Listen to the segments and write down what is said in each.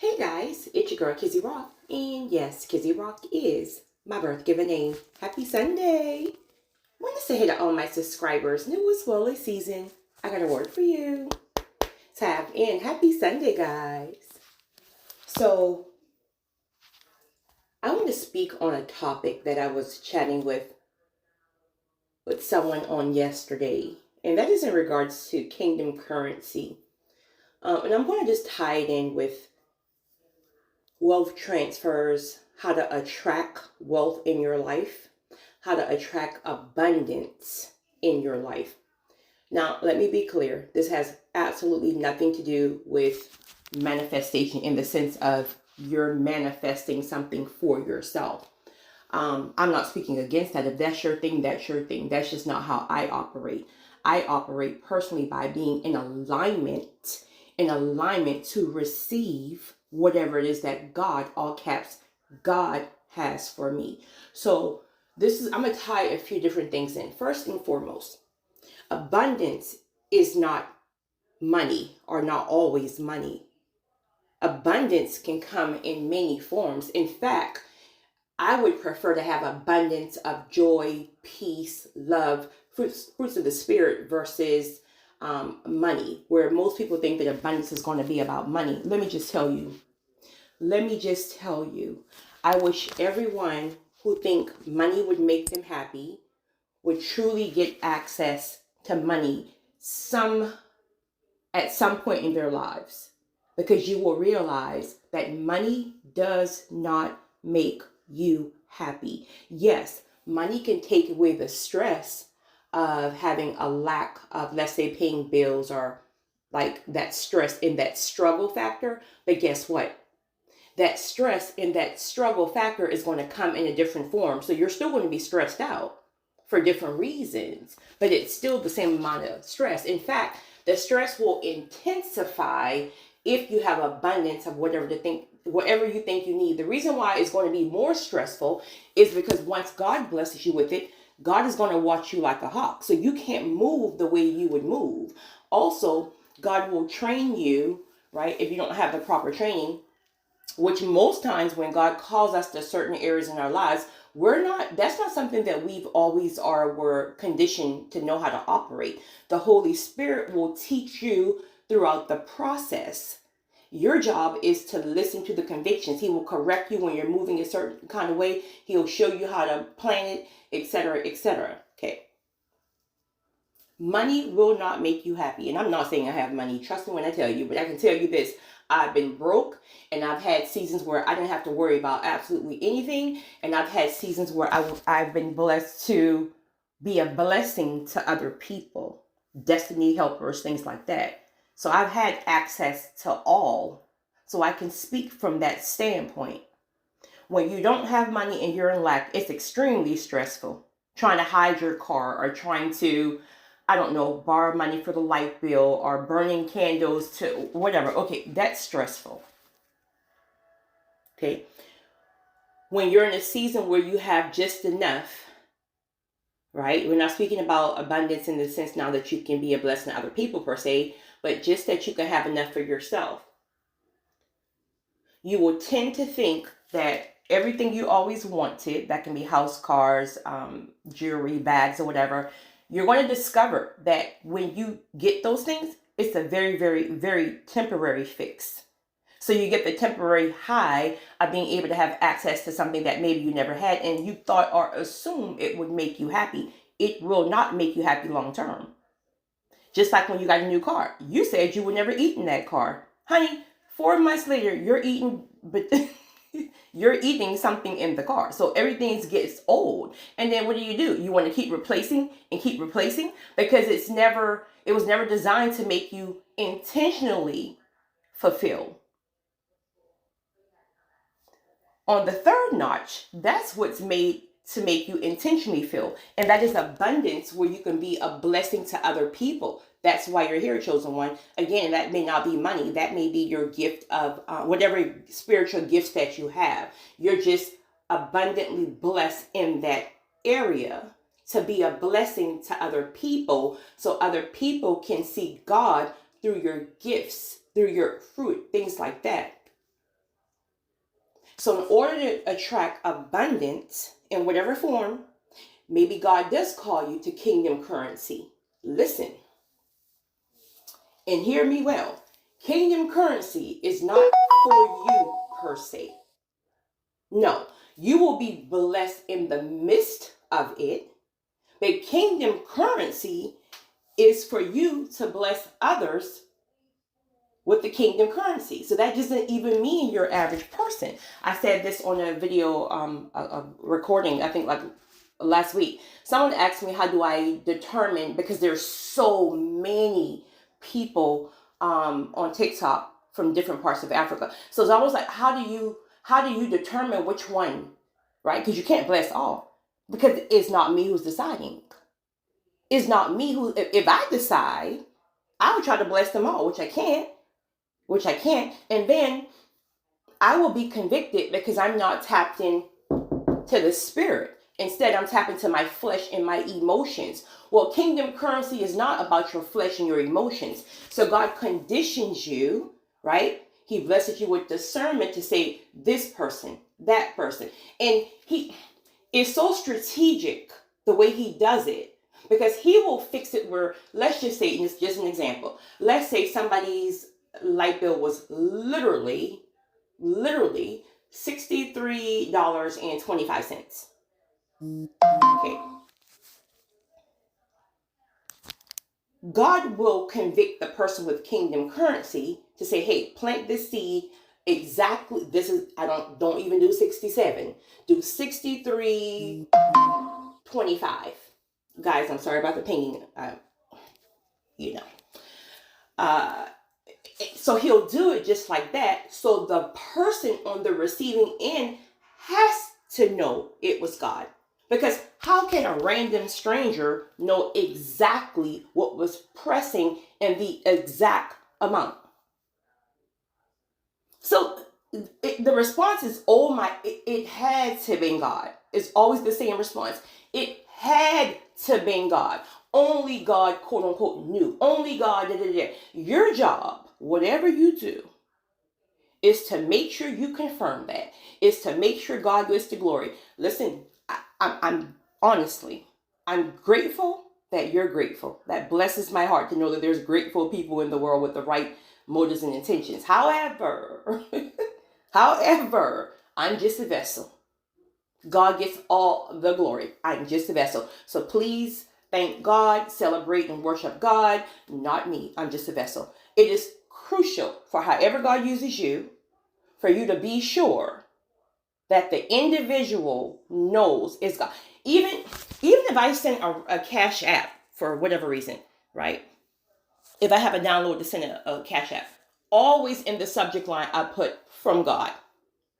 Hey guys, it's your girl Kizzy Rock, and yes, Kizzy Rock is my birth given name. Happy Sunday! Want to say hey to all my subscribers, new as well as season. I got a word for you. Tap in. Happy Sunday, guys. So, I want to speak on a topic that I was chatting with someone on yesterday, and that is in regards to kingdom currency. And I'm going to just tie it in with wealth transfers, how to attract wealth in your life, how to attract abundance in your life. Now, let me be clear. This has absolutely nothing to do with manifestation in the sense of you're manifesting something for yourself. I'm not speaking against that. If that's your thing, that's your thing. That's just not how I operate. I operate personally by being in alignment to receive whatever it is that God, all caps, God has for me. So I'm going to tie a few different things in. First and foremost, abundance is not money or not always money. Abundance can come in many forms. In fact, I would prefer to have abundance of joy, peace, love, fruits of the spirit versus money, where most people think that abundance is going to be about money. Let me just tell you, I wish everyone who think money would make them happy would truly get access to money at some point in their lives, because you will realize that money does not make you happy. Yes, money can take away the stress of having a lack of, let's say, paying bills or like that stress in that struggle factor. But guess what? That stress in that struggle factor is going to come in a different form. So you're still going to be stressed out for different reasons, but it's still the same amount of stress. In fact, the stress will intensify if you have abundance of whatever you think you need. The reason why it's going to be more stressful is because once God blesses you with it, God is going to watch you like a hawk. So you can't move the way you would move. Also, God will train you, right? If you don't have the proper training, which most times when God calls us to certain areas in our lives, that's not something that we've always were conditioned to know how to operate. The Holy Spirit will teach you throughout the process. Your job is to listen to the convictions. He will correct you when you're moving a certain kind of way. He'll show you how to plan it, etc., etc. Okay. Money will not make you happy. And I'm not saying I have money. Trust me when I tell you, but I can tell you this. I've been broke, and I've had seasons where I didn't have to worry about absolutely anything. And I've had seasons where I've been blessed to be a blessing to other people, destiny helpers, things like that. So I've had access to all. So I can speak from that standpoint. When you don't have money and you're in lack, it's extremely stressful. Trying to hide your car or trying to, I don't know, borrow money for the light bill or burning candles to whatever. Okay, that's stressful. Okay. When you're in a season where you have just enough, right? We're not speaking about abundance in the sense now that you can be a blessing to other people per se, but just that you can have enough for yourself. You will tend to think that everything you always wanted, that can be house, cars, jewelry, bags, or whatever, you're going to discover that when you get those things, it's a very, very, very temporary fix. So you get the temporary high of being able to have access to something that maybe you never had and you thought or assumed it would make you happy. It will not make you happy long term. Just like when you got a new car. You said you would never eat in that car. Honey, 4 months later, you're eating, but you're eating something in the car. So everything gets old. And then what do? You want to keep replacing and keep replacing because it was never designed to make you intentionally fulfilled. On the third notch, that's what's made to make you intentionally feel. And that is abundance where you can be a blessing to other people. That's why you're here, chosen one. Again, that may not be money. That may be your gift of whatever spiritual gifts that you have. You're just abundantly blessed in that area to be a blessing to other people so other people can see God through your gifts, through your fruit, things like that. So in order to attract abundance in whatever form, maybe God does call you to kingdom currency. Listen and hear me well. Kingdom currency is not for you per se. No, you will be blessed in the midst of it. But kingdom currency is for you to bless others with the kingdom currency. So that doesn't even mean your average person. I said this on a video, a recording, I think like last week. Someone asked me, how do I determine, because there's so many people on TikTok from different parts of Africa. So it's almost like, how do you determine which one, right? Because you can't bless all, because it's not me who's deciding. It's not me who, if I decide, I would try to bless them all, which I can't. And then I will be convicted because I'm not tapped in to the spirit. Instead, I'm tapping to my flesh and my emotions. Well, kingdom currency is not about your flesh and your emotions. So God conditions you, right? He blesses you with discernment to say this person, that person. And he is so strategic the way he does it, because he will fix it where, let's just say, and it's just an example. Let's say somebody's light bill was literally $63.25. Okay. God will convict the person with kingdom currency to say, hey, plant this seed exactly. This is, don't even do 67. Do 63.25. Guys, I'm sorry about the pain. So he'll do it just like that. So the person on the receiving end has to know it was God. Because how can a random stranger know exactly what was pressing and the exact amount? So the response is, oh my, it had to be God. It's always the same response. It had to be God. Only God, quote unquote, knew. Only God, da, da, da. Your job, whatever you do, is to make sure you confirm that. Is to make sure God gets the glory. Listen, I'm honestly, I'm grateful that you're grateful. That blesses my heart to know that there's grateful people in the world with the right motives and intentions. However, I'm just a vessel. God gets all the glory. I'm just a vessel. So please thank God, celebrate and worship God, not me. I'm just a vessel. It is crucial for however God uses you, for you to be sure that the individual knows it's God. Even if I send a cash app for whatever reason, right? If I have a download to send a cash app, always in the subject line I put from God.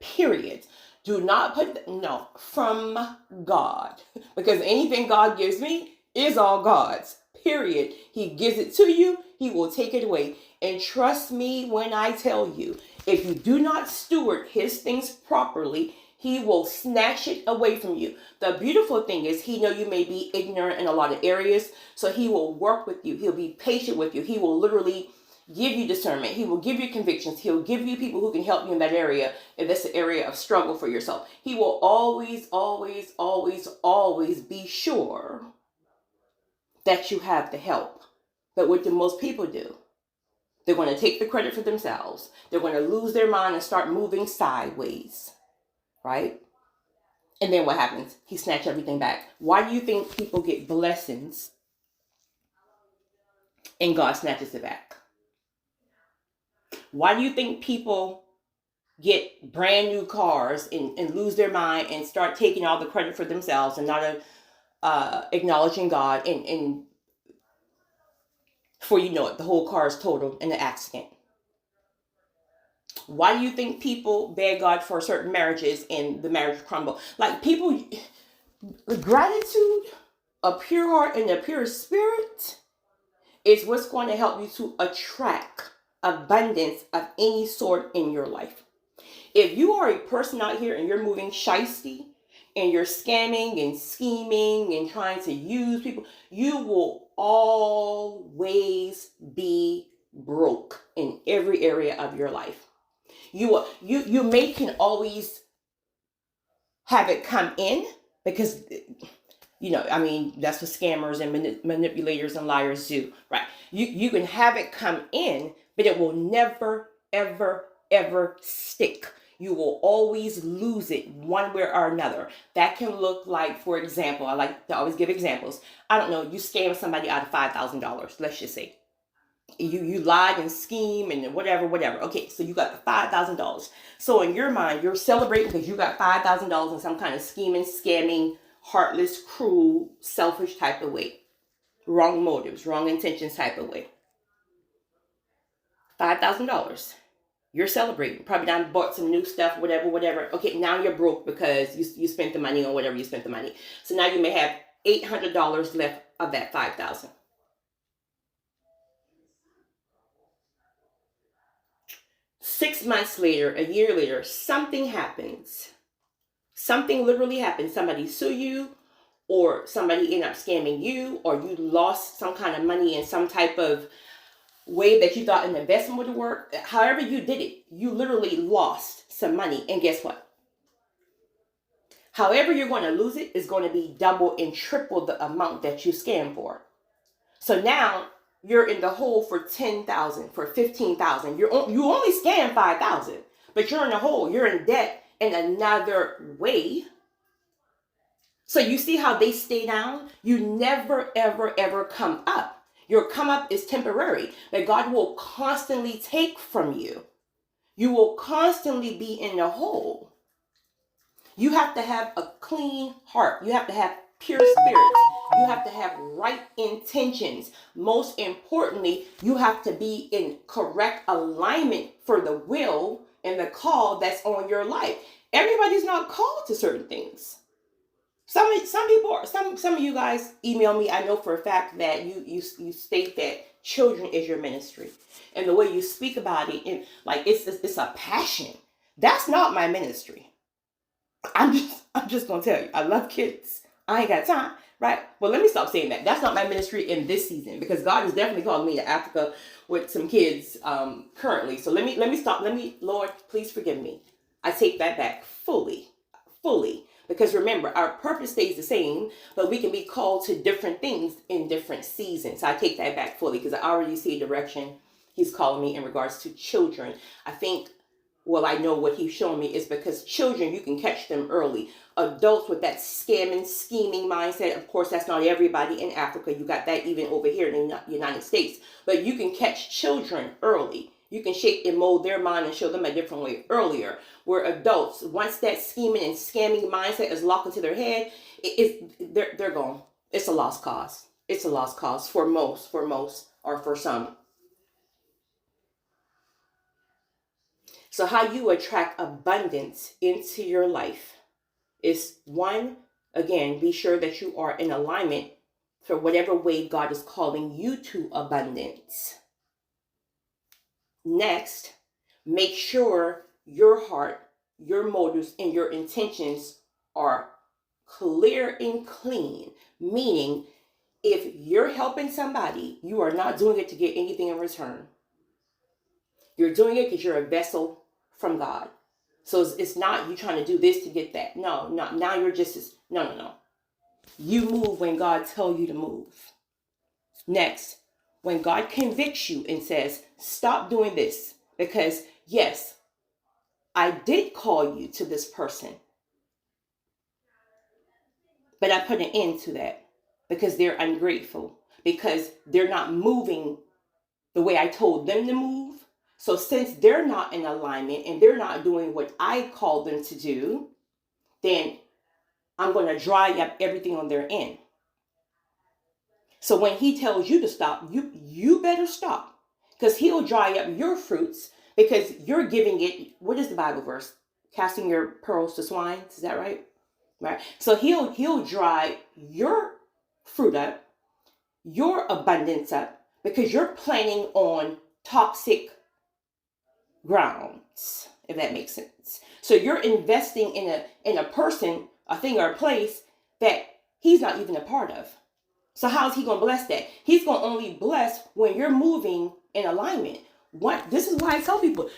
Period. Do not put no from God, because anything God gives me is all God's. Period. He gives it to you, he will take it away. And trust me when I tell you, if you do not steward his things properly, he will snatch it away from you. The beautiful thing is, he know you may be ignorant in a lot of areas, so he will work with you. He'll be patient with you. He will literally give you discernment. He will give you convictions. He'll give you people who can help you in that area, if that's an area of struggle for yourself. He will always be sure that you have the help. But what do most people do? They're going to take the credit for themselves. They're going to lose their mind and start moving sideways, right? And then what happens? He snatches everything back. Why do you think people get blessings and God snatches it back? Why do you think people get brand new cars and lose their mind and start taking all the credit for themselves and not acknowledging God, and before you know it, the whole car is totaled in an accident? Why do you think people beg God for certain marriages and the marriage crumble? Like, people, gratitude, a pure heart, and a pure spirit is what's going to help you to attract abundance of any sort in your life. If you are a person out here and you're moving shiesty and you're scamming and scheming and trying to use people, you will always be broke in every area of your life. You may can always have it come in because, I mean, that's what scammers and manipulators and liars do, right? You can have it come in, but it will never, ever, ever stick. You will always lose it one way or another. That can look like, for example, I like to always give examples. I don't know, you scam somebody out of $5,000, let's just say. You lied and schemed and whatever. Okay, so you got the $5,000. So in your mind, you're celebrating because you got $5,000 in some kind of scheming, scamming, heartless, cruel, selfish type of way. Wrong motives, wrong intentions type of way. $5,000. You're celebrating. Probably done bought some new stuff, whatever. Okay, now you're broke because you spent the money on whatever you spent the money. So now you may have $800 left of that $5,000. 6 months later, a year later, something happens. Something literally happens. Somebody sue you, or somebody end up scamming you, or you lost some kind of money in some type of way that you thought an investment would work. However you did it, you literally lost some money. And guess what? However you're going to lose it is going to be double and triple the amount that you scammed for. So now you're in the hole for $10,000, for $15,000. You only scammed $5,000, but you're in the hole. You're in debt in another way. So you see how they stay down? You never, ever, ever come up. Your come up is temporary, but God will constantly take from you. You will constantly be in the hole. You have to have a clean heart. You have to have pure spirit. You have to have right intentions. Most importantly, you have to be in correct alignment for the will and the call that's on your life. Everybody's not called to certain things. Some of you guys email me. I know for a fact that you state that children is your ministry, and the way you speak about it, and like it's a passion. That's not my ministry. I'm just gonna tell you, I love kids. I ain't got time, right? Well, let me stop saying that. That's not my ministry in this season, because God is definitely calling me to Africa with some kids currently. So let me stop. Lord, please forgive me. I take that back fully. Because remember, our purpose stays the same, but we can be called to different things in different seasons. So I take that back fully, because I already see a direction He's calling me in regards to children. I think, well, I know what He's showing me is because children, you can catch them early. Adults with that scamming, scheming mindset, of course, that's not everybody in Africa. You got that even over here in the United States. But you can catch children early. You can shape and mold their mind and show them a different way earlier. Where adults, once that scheming and scamming mindset is locked into their head, they're gone. It's a lost cause. It's a lost cause for most, or for some. So how you attract abundance into your life is, one, again, be sure that you are in alignment for whatever way God is calling you to abundance. Next, make sure your heart, your motives, and your intentions are clear and clean. Meaning, if you're helping somebody, you are not doing it to get anything in return. You're doing it because you're a vessel from God. So it's not you trying to do this to get that. No. Now you're just, no. You move when God tells you to move. Next, when God convicts you and says, stop doing this, because yes, I did call you to this person, but I put an end to that because they're ungrateful, because they're not moving the way I told them to move. So since they're not in alignment and they're not doing what I called them to do, then I'm going to dry up everything on their end. So when He tells you to stop, you better stop, because He'll dry up your fruits, because you're giving it. What is the Bible verse? Casting your pearls to swine. Is that right? Right. So he'll dry your fruit up, your abundance up, because you're planting on toxic grounds, if that makes sense. So you're investing in a person, a thing, or a place that He's not even a part of. So how's He going to bless that? He's going to only bless when you're moving in alignment. This is why I tell people,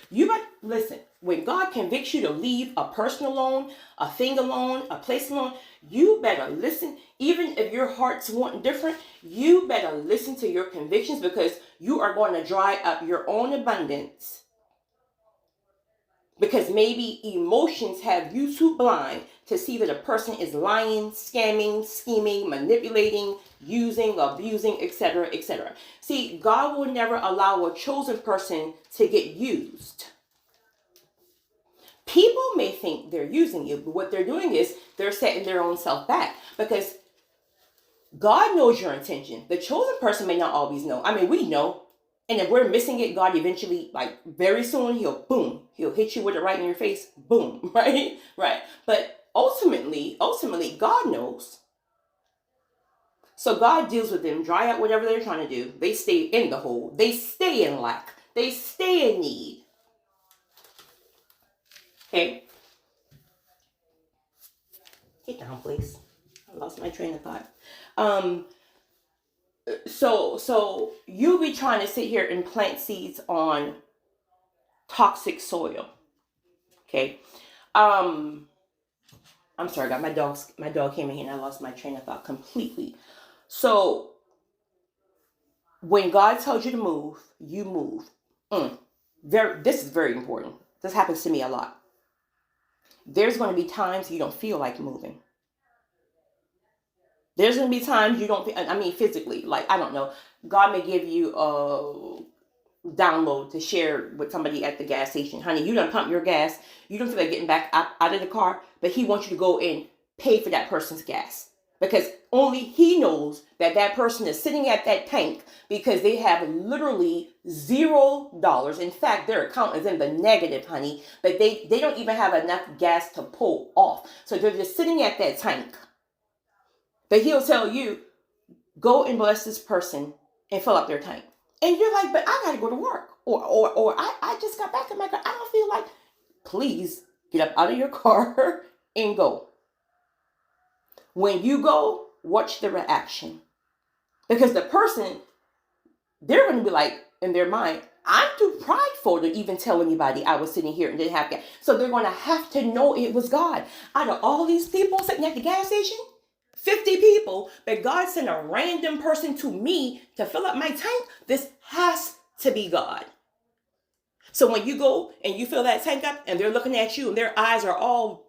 Listen, when God convicts you to leave a person alone, a thing alone, a place alone, you better listen. Even if your heart's wanting different, you better listen to your convictions, because you are going to dry up your own abundance. Because maybe emotions have you too blind to see that a person is lying, scamming, scheming, manipulating, using, abusing, etc., etc. See, God will never allow a chosen person to get used. People may think they're using you, but what they're doing is they're setting their own self back, because God knows your intention. The chosen person may not always know. I mean, we know. And if we're missing it, God eventually, like very soon, he'll hit you with it right in your face. Boom, right? Right. But ultimately, God knows. So God deals with them, dry out whatever they're trying to do. They stay in the hole. They stay in lack. They stay in need. Okay? Get down, please. I lost my train of thought. So you'll be trying to sit here and plant seeds on toxic soil. Okay. I'm sorry, guys. My dog came in here and I lost my train of thought completely. So when God tells you to move, you move. This is very important. This happens to me a lot. There's going to be times you don't feel like moving. There's going to be times you don't, physically, like, I don't know. God may give you a download to share with somebody at the gas station. Honey, you done pump your gas. You don't feel like getting back out of the car, but he wants you to go and pay for that person's gas. Because only he knows that that person is sitting at that tank because they have literally $0. In fact, their account is in the negative, honey. But they don't even have enough gas to pull off. So they're just sitting at that tank. But he'll tell you, go and bless this person and fill up their tank. And you're like, but I got to go to work. Or I just got back in my car. I don't feel like. Please get up out of your car and go. When you go, watch the reaction. Because the person, they're going to be like, in their mind, I'm too prideful to even tell anybody I was sitting here and didn't have gas. So they're going to have to know it was God. Out of all these people sitting at the gas station, 50 people, but God sent a random person to me to fill up my tank. This has to be God. So when you go and you fill that tank up and they're looking at you and their eyes are all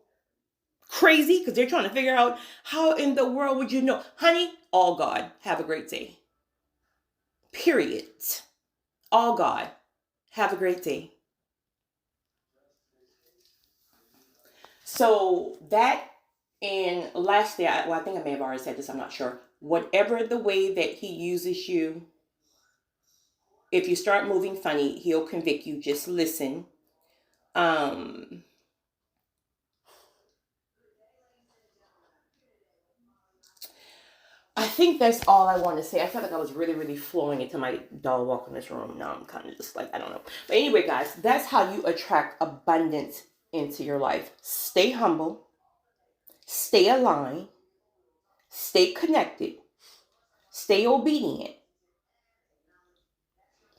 crazy because they're trying to figure out how in the world would you know? Honey, all God. Have a great day. Period. All God. Have a great day. So that, and lastly, I think I may have already said this, I'm not sure. Whatever the way that he uses you, if you start moving funny, he'll convict you. Just listen. I think that's all I want to say. I felt like I was really, really flowing into my dog walk in this room. Now I'm kind of just like, I don't know. But anyway, guys, that's how you attract abundance into your life. Stay humble. Stay aligned. Stay connected. Stay obedient.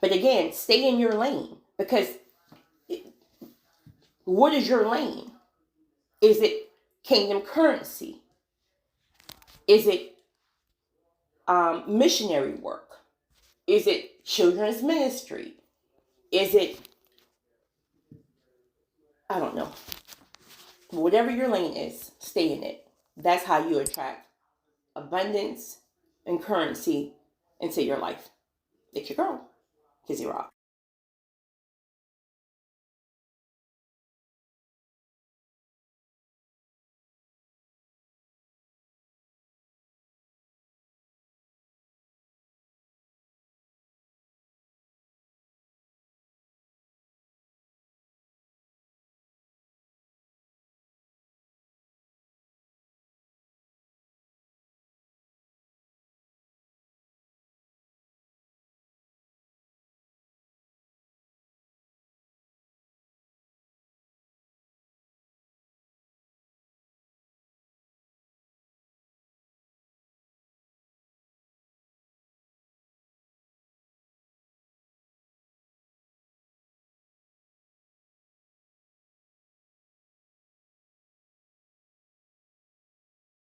But again, stay in your lane. Because what is your lane? Is it kingdom currency? Is it missionary work? Is it children's ministry? Is it, I don't know. Whatever your lane is, stay in it. That's how you attract abundance and currency into your life. It's your girl, Kizzy Rock.